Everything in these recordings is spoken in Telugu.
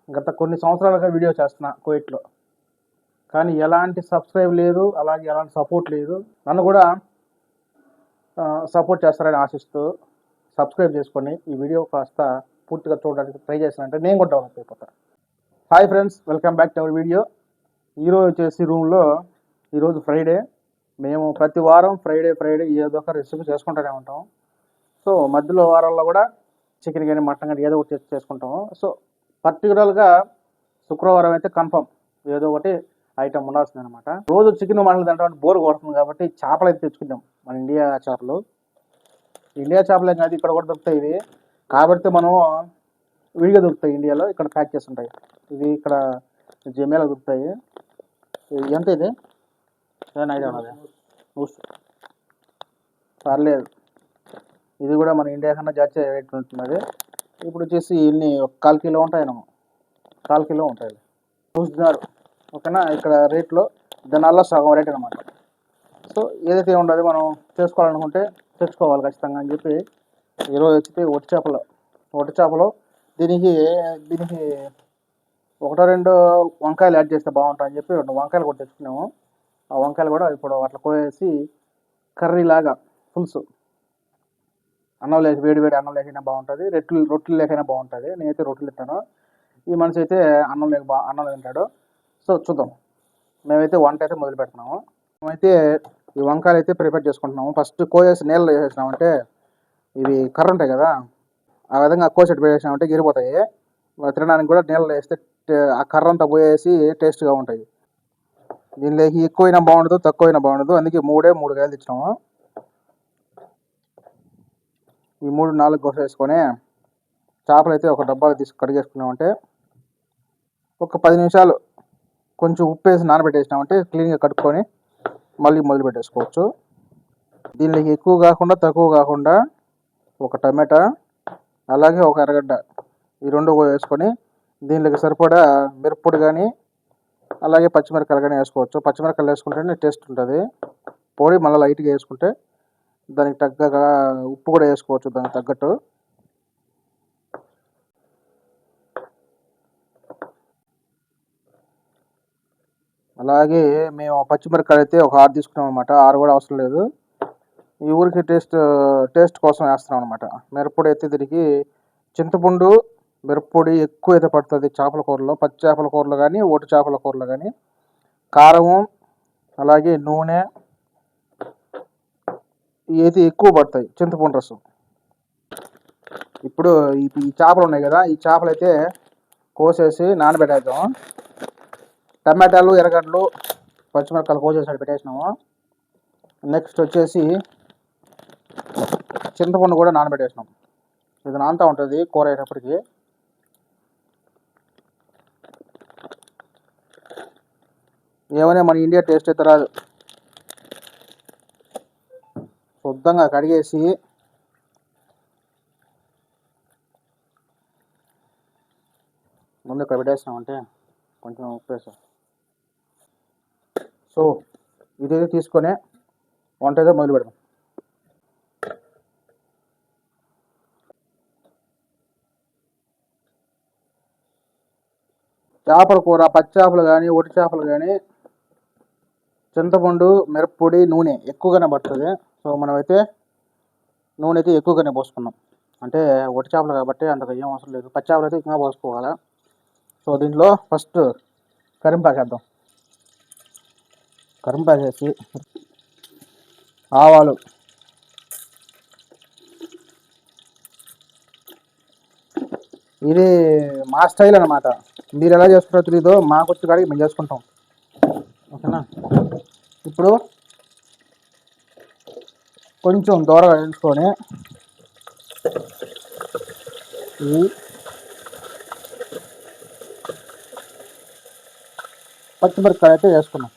గత కొన్ని సంవత్సరాలుగా వీడియో చేస్తున్నా కువైట్లో, కానీ ఎలాంటి సబ్స్క్రైబ్ లేదు, అలాగే ఎలాంటి సపోర్ట్ లేదు. నన్ను కూడా సపోర్ట్ చేస్తారని ఆశిస్తూ సబ్స్క్రైబ్ చేసుకొని ఈ వీడియో కాస్త పూర్తిగా చూడడానికి ట్రై చేశానంటే నేను కూడా డెవలప్ అయిపోతాను. Hi friends, welcome back to our video. ఈరోజు వచ్చేసి రూమ్లో, ఈరోజు ఫ్రైడే, మేము ప్రతి వారం ఫ్రైడే ఏదో ఒక రెసిపీ చేసుకుంటూనే ఉంటాం. సో మధ్యలో వారాల్లో కూడా చికెన్ కానీ మటన్ కానీ ఏదో ఒకటి చేసుకుంటాము. సో పర్టికులర్గా శుక్రవారం అయితే కన్ఫర్మ్ ఏదో ఒకటి ఐటమ్ ఉండాల్సింది అనమాట. రోజు చికెన్ మటన్ తింటామంటే బోర్ కొడుతుంది కాబట్టి చేపలు అయితే తెచ్చుకుంటాం. మన ఇండియా చేపలు ఏం కాదు, ఇక్కడ కూడా దొరుకుతాయి ఇవి. కాబట్టి మనం విడిగా దొరుకుతాయి ఇండియాలో, ఇక్కడ ప్యాక్ చేసి ఉంటాయి. ఇవి ఇక్కడ జమేలో దొరుకుతాయి. ఎంత ఇది ఏమైనా ఐడియా ఉన్నది? పర్లేదు, ఇది కూడా మన ఇండియా కన్నా జాస్తి రేట్ ఉంటున్నది. ఇప్పుడు వచ్చేసి ఇన్ని 1/4 కిలో ఉంటాయేమో, 1/4 కిలో ఉంటాయి. చూస్తున్నారు ఓకేనా? ఇక్కడ రేట్లో దానివల్ల సగం రేట్ అనమాట. సో ఏదైతే ఉండదు మనం చేసుకోవాలనుకుంటే తెచ్చుకోవాలి ఖచ్చితంగా అని చెప్పి ఈరోజు వచ్చితే ఒట్టి చేపలు దీనికి 1-2 వంకాయలు యాడ్ చేస్తే బాగుంటుందని చెప్పి 2 వంకాయలు కూడా తెచ్చుకున్నాము. ఆ వంకాయలు కూడా ఇప్పుడు అట్లా కోసేసి కర్రీలాగా పులుసు అన్నం లేక వేడి అన్నం లేకైనా బాగుంటుంది, రొట్టెలు లేకైనా బాగుంటుంది. నేనైతే రొట్టెలు తింటాను, ఈ మనిషి అయితే అన్నం తింటాడు. సో చూద్దాం. మేమైతే వంట అయితే మొదలు పెడుతున్నాము. మేమైతే ఈ వంకాయలు అయితే ప్రిపేర్ చేసుకుంటున్నాము. ఫస్ట్ కోసేసి నీళ్ళు వేసేసినామంటే ఇవి కర్ర ఉంటాయి కదా, ఆ విధంగా కోసేటి వేసేసినామంటే గిరిపోతాయి. తినడానికి కూడా నీళ్ళు వేస్తే ఆ కర్ర అంతా పోయేసి టేస్ట్గా ఉంటాయి. దీనిలోకి ఎక్కువైనా బాగుండదు, తక్కువైనా బాగుండదు. అందుకే 3 కాయలు తెచ్చినాము. ఈ 3-4 కోసేసుకొని చేపలు అయితే ఒక డబ్బాలో తీసి కడిగేసుకున్నామంటే ఒక 10 నిమిషాలు కొంచెం ఉప్పు వేసి నానబెట్టేసినామంటే క్లీన్గా కడుక్కొని మళ్ళీ మొదలు పెట్టేసుకోవచ్చు. దీనిలోకి ఎక్కువ కాకుండా తక్కువ కాకుండా ఒక టమాటా అలాగే ఒక ఎర్రగడ్డ, ఈ 2 వేసుకొని దీనిలోకి సరిపడా మిరప్పొడి కానీ అలాగే పచ్చిమిరకాయలు కానీ వేసుకోవచ్చు. పచ్చిమిరకాయలు వేసుకుంటేనే టేస్ట్ ఉంటుంది. పొడి మళ్ళీ లైట్గా వేసుకుంటే దానికి తగ్గగా ఉప్పు కూడా వేసుకోవచ్చు దానికి తగ్గట్టు. అలాగే మేము పచ్చిమిరకాయలు అయితే ఒక 6 తీసుకున్నాం అనమాట. 6 కూడా అవసరం లేదు, ఈ ఊరికి టేస్ట్ కోసం వేస్తున్నాం అనమాట. మిరప్పొడి అయితే దీనికి చింతపండు మిరప్పొడి ఎక్కువ అయితే పడుతుంది చేపల కూరలో, పచ్చి చేపల కూరలో కానీ ఒట్టి చేపల కూరలో కానీ. కారము అలాగే నూనె ఇవి ఎక్కువ పడతాయి, చింతపండు రసం. ఇప్పుడు ఈ చేపలు ఉన్నాయి కదా, ఈ చేపలు అయితే కోసేసి నానబెట్టేద్దాం. టమాటాలు ఎర్రగడ్డలు పచ్చిమిరపకాయలు కోసేసి పెట్టేసినాము. నెక్స్ట్ వచ్చేసి చింతపండు కూడా నానబెట్టేసినాం. ఇది నానుతూ ఉంటుంది కూర అయ్యేటప్పటికి. ఏమైనా మన ఇండియా టేస్ట్ అయితే రాదు. శుద్ధంగా కడిగేసి ముందు ఇక్కడ పెట్టేసినామంటే కొంచెం ఉప్పు వేసాం. సో ఇదైతే తీసుకొని వంట అయితే మొదలు పెడదాం. చేపల కూర పచ్చి చేపలు కానీ ఒట్టి చేపలు కానీ చింతపండు మిరప్పొడి నూనె ఎక్కువగానే పడుతుంది. సో మనమైతే నూనె అయితే ఎక్కువగానే పోసుకున్నాం. అంటే ఒట్టి చేపలు కాబట్టి అంతగా ఏం అవసరం లేదు, పచ్చి చేపలు అయితే ఇంకా పోసుకోవాలి. సో దీంట్లో ఫస్ట్ కరింపాకు వేద్దాం. కరింపాకు వేసి ఆవాలు, ఇది మా స్టైల్ అనమాట. మీరు ఎలా చేసుకుంటారో తెలీదు, మాకు వచ్చి కాడికి మేము చేసుకుంటాం ఓకేనా. ఇప్పుడు కొంచెం దూరంగా వేయించుకొని ఈ పచ్చిమిరపకాయ అయితే వేసుకున్నాం.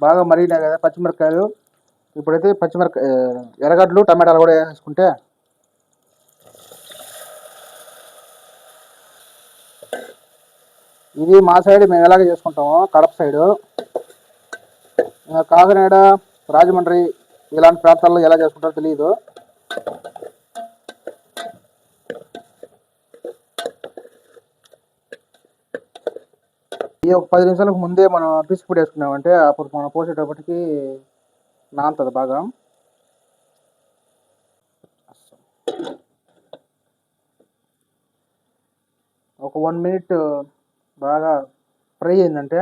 బాగా మరిగినాయి కదా పచ్చిమిరపకాయలు. ఇప్పుడైతే ఎర్రగడ్డలు టమాటాలు కూడా వేసుకుంటే ఇది మా సైడ్ మేము ఎలాగ చేసుకుంటామో, కడప సైడు, కాకినాడ రాజమండ్రి ఇలాంటి ప్రాంతాల్లో ఎలా చేసుకుంటారో తెలియదు. ఈ ఒక 10 నిమిషాలకు ముందే మనం పిసికి పొడి వేసుకున్నామంటే అప్పుడు మనం పోసేటప్పటికి నానుతుంది బాగా. ఒక 1 మినిట్ బాగా ఫ్రై అయిందంటే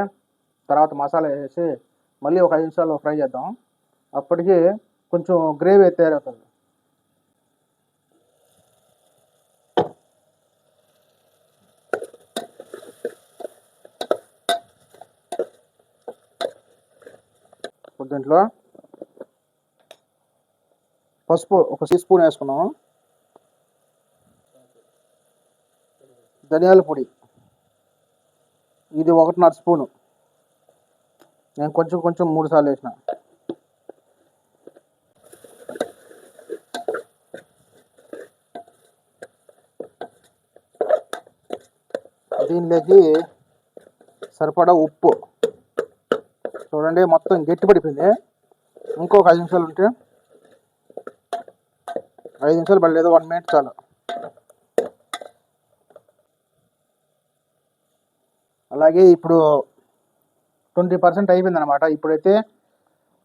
తర్వాత మసాలా వేసి మళ్ళీ ఒక 5 నిమిషాలు ఫ్రై చేద్దాం. అప్పటికి కొంచెం గ్రేవీ తయారవుతుంది. దీంట్లో పసుపు ఒక టీస్పూన్ వేసుకున్నాము, ధనియాల పొడి ఇది 1.5 స్పూను, నేను కొంచెం 3 సార్లు వేసిన. దీనిలోకి సరిపడా ఉప్పు. చూడండి మొత్తం గట్టి పడిపోయింది. ఇంకొక 5 నిమిషాలు ఉంటే, 5 నిమిషాలు పడలేదు, 1 మినిట్ చాలు. అలాగే ఇప్పుడు 20% అయిపోయింది అనమాట. ఇప్పుడైతే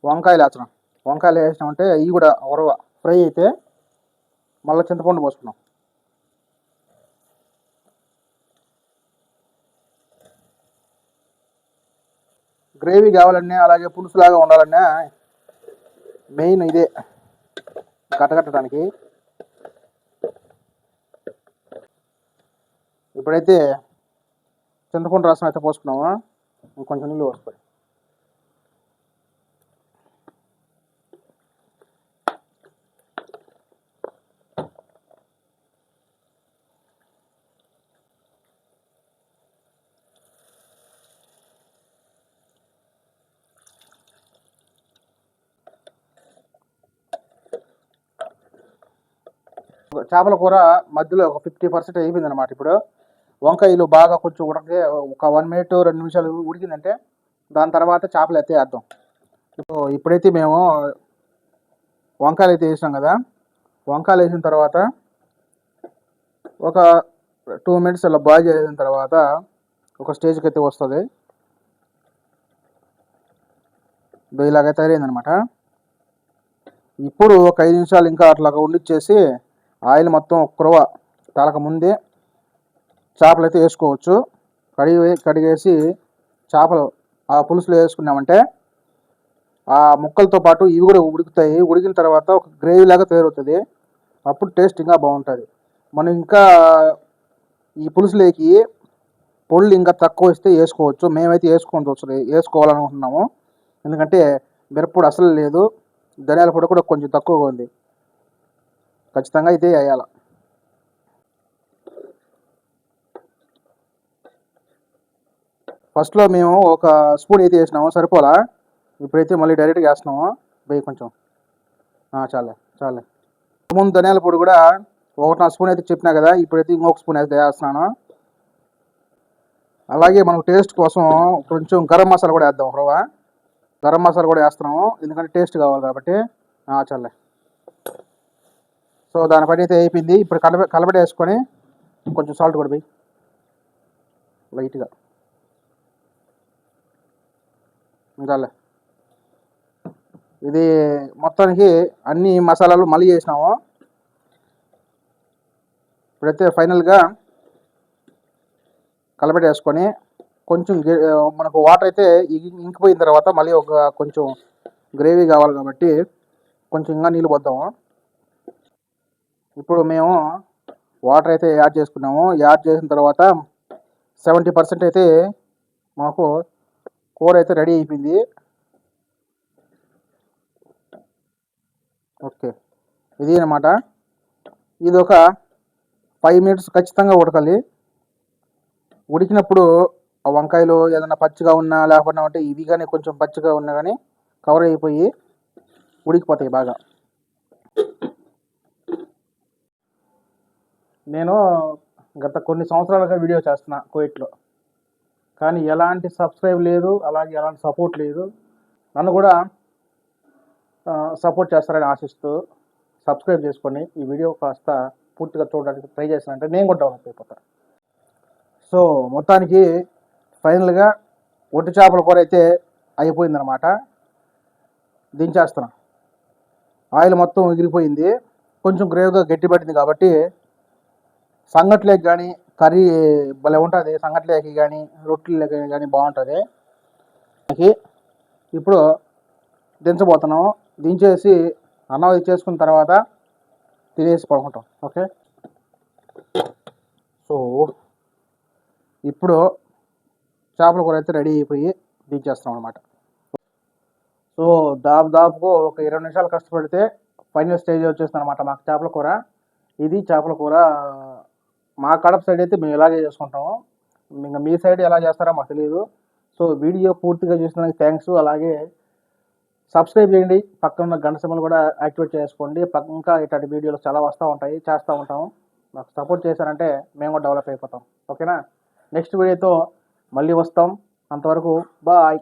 వంకాయలు వేస్తున్నాం. వంకాయలు వేసినామంటే ఇవి కూడా ఉరవ ఫ్రై అయితే మళ్ళీ చింతపండు పోసుకున్నాం. గ్రేవీ కావాలన్నా అలాగే పులుసులాగా ఉండాలన్నా మెయిన్ ఇదే కట్టడానికి. ఇప్పుడైతే చింతపండు రసం అయితే పోసుకున్నాము, ఇంకొంచెం నీళ్ళు పోసుకోండి. చేపల కూర మధ్యలో ఒక 50% అయిపోయింది అనమాట. ఇప్పుడు వంకాయలు బాగా కొంచెం ఉడకే ఒక 1 మినిట్ 2 నిమిషాలు ఉడికిందంటే దాని తర్వాత చేపలు ఎత్తేద్దాం. ఇప్పుడైతే మేము వంకాయలు అయితే వేసాం కదా, వంకాయలు వేసిన తర్వాత ఒక 2 మినిట్స్ అలా బాయిల్ చేసిన తర్వాత ఒక స్టేజ్కి అయితే వస్తుంది. ఇలాగ తయారైందనమాట. ఇప్పుడు ఒక 5 నిమిషాలు ఇంకా అట్లాగా ఉండిచ్చేసి ఆయిల్ మొత్తం కురవ తలక ముందే చేపలు అయితే వేసుకోవచ్చు. కడిగేసి చేపలు ఆ పులుసులో వేసుకున్నామంటే ఆ ముక్కలతో పాటు ఇవి కూడా ఉడుకుతాయి. ఉడికిన తర్వాత ఒక గ్రేవీ లాగా తయారవుతుంది. అప్పుడు టేస్ట్ ఇంకా బాగుంటుంది. మనం ఇంకా ఈ పులుసులోకి పొళ్ళు ఇంకా తక్కువ ఇస్తే వేసుకోవచ్చు. మేమైతే వేసుకోవాలనుకుంటున్నాము, ఎందుకంటే మిరప్పొడి అసలు లేదు, ధనియాల పొడి కూడా కొంచెం తక్కువగా ఉంది. ఖచ్చితంగా అయితే వేయాల. ఫస్ట్లో మేము ఒక స్పూన్ అయితే వేసినాము, సరిపోలా. ఇప్పుడైతే మళ్ళీ డైరెక్ట్గా వేస్తున్నాము. వెయ్యి కొంచెం చాలే. ముందు ధనియాల పొడి కూడా 1.5 స్పూన్ అయితే చెప్పినా కదా, ఇప్పుడైతే ఇంకొక స్పూన్ అయితే వేస్తున్నాను. అలాగే మనకు టేస్ట్ కోసం కొంచెం గరం మసాలా కూడా వేద్దాం. గరం మసాలా కూడా వేస్తున్నాము, ఎందుకంటే టేస్ట్ కావాలి కాబట్టి. చాలే. సో దాని పని అయితే అయిపోయింది. ఇప్పుడు కలబెట్టి వేసుకొని కొంచెం సాల్ట్ కూడా పోయి లైట్గా చాలే. ఇది మొత్తానికి అన్ని మసాలాలు మళ్ళీ చేసినాము. ఇప్పుడైతే ఫైనల్గా కలబెట్టి వేసుకొని కొంచెం మనకు వాటర్ అయితే ఇంకిపోయిన తర్వాత మళ్ళీ ఒక కొంచెం గ్రేవీ కావాలి కాబట్టి కొంచెం ఇంకా నీళ్ళు పోద్దాము. ఇప్పుడు మేము వాటర్ అయితే యాడ్ చేసుకున్నాము. యాడ్ చేసిన తర్వాత 70% అయితే మాకు కూర అయితే రెడీ అయిపోయింది. ఓకే, ఇది అన్నమాట. ఇది ఒక 5 మినిట్స్ ఖచ్చితంగా ఉడకాలి. ఉడికినప్పుడు ఆ వంకాయలు ఏదైనా పచ్చిగా ఉన్నా లేకపోయినా అంటే ఇవి కానీ కొంచెం పచ్చిగా ఉన్నా కానీ కవర్ అయిపోయి ఉడికిపోతాయి బాగా. నేను గత కొన్ని సంవత్సరాలుగా వీడియో చేస్తున్నా కువైట్లో, కానీ ఎలాంటి సబ్స్క్రైబ్ లేదు, అలాగే ఎలాంటి సపోర్ట్ లేదు. నన్ను కూడా సపోర్ట్ చేస్తారని ఆశిస్తూ సబ్స్క్రైబ్ చేసుకొని ఈ వీడియో కాస్త పూర్తిగా చూడడానికి ట్రై చేశానంటే నేను కూడా డెవలప్ అయిపోతాను. సో మొత్తానికి ఫైనల్గా ఒట్టి చేపల కూర అయితే అయిపోయిందనమాట. దించేస్తున్నాం. ఆయిల్ మొత్తం ఎగిరిపోయింది, కొంచెం గ్రేవ్గా గట్టిపడింది కాబట్టి సంగట్లేకి కానీ కర్రీ భలే ఉంటుంది. సంగట్లేకి కానీ రొట్టెలకి కానీ బాగుంటుంది. ఇప్పుడు దించబోతున్నాము. దించేసి అన్నం ఇచ్చేసుకున్న తర్వాత తినేసి పడుకుంటాం. ఓకే, సో ఇప్పుడు చేపల కూర అయితే రెడీ అయిపోయి దించేస్తాం అనమాట. సో దాదాపు ఒక 20 నిమిషాలు కష్టపడితే ఫైనల్ స్టేజ్ వచ్చేస్తుంది అనమాట మాకు చేపల కూర. ఇది చేపల కూర మా కడప సైడ్ అయితే మేము ఇలాగే చేసుకుంటాము. ఇంకా మీ సైడ్ ఎలా చేస్తారో మాకు తెలియదు. సో వీడియో పూర్తిగా చూసినందుకు థ్యాంక్స్. అలాగే సబ్స్క్రైబ్ చేయండి, పక్కన ఉన్న గంట సింబల్ కూడా యాక్టివేట్ చేసుకోండి. ఇంకా ఇట్లాంటి వీడియోలు చాలా వస్తూ ఉంటాయి, చేస్తూ ఉంటాము. మాకు సపోర్ట్ చేశారంటే మేము కూడా డెవలప్ అయిపోతాం. ఓకేనా, నెక్స్ట్ వీడియోతో మళ్ళీ వస్తాం. అంతవరకు బాయ్.